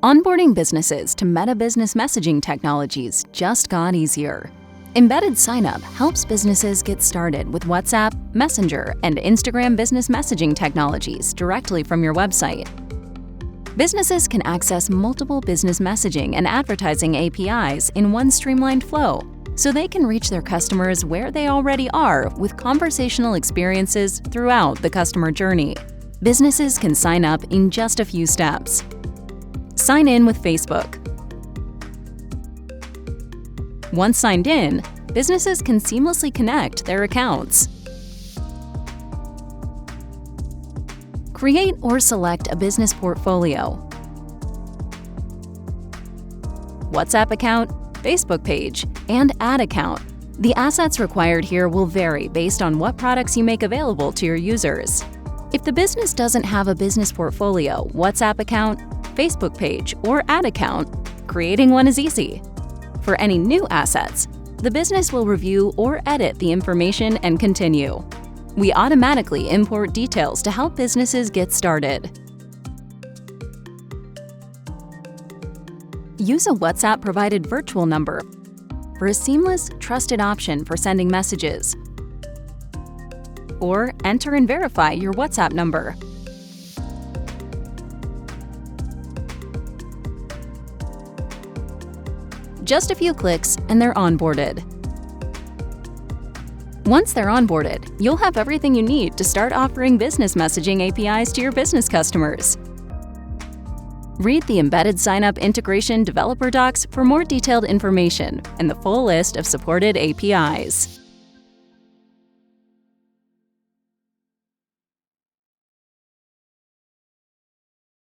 Onboarding businesses to Meta business messaging technologies just got easier. Embedded Signup helps businesses get started with WhatsApp, Messenger, and Instagram business messaging technologies directly from your website. Businesses can access multiple business messaging and advertising APIs in one streamlined flow, so they can reach their customers where they already are with conversational experiences throughout the customer journey. Businesses can sign up in just a few steps. Sign in with Facebook. Once signed in, businesses can seamlessly connect their accounts. Create or select a business portfolio. WhatsApp account, Facebook page, and ad account. The assets required here will vary based on what products you make available to your users. If the business doesn't have a business portfolio, WhatsApp account, Facebook page, or ad account, creating one is easy. For any new assets, the business will review or edit the information and continue. We automatically import details to help businesses get started. Use a WhatsApp-provided virtual number for a seamless, trusted option for sending messages. Or enter and verify your WhatsApp number. Just a few clicks and they're onboarded. Once they're onboarded, you'll have everything you need to start offering business messaging APIs to your business customers. Read the Embedded Signup Integration Developer Docs for more detailed information and the full list of supported APIs.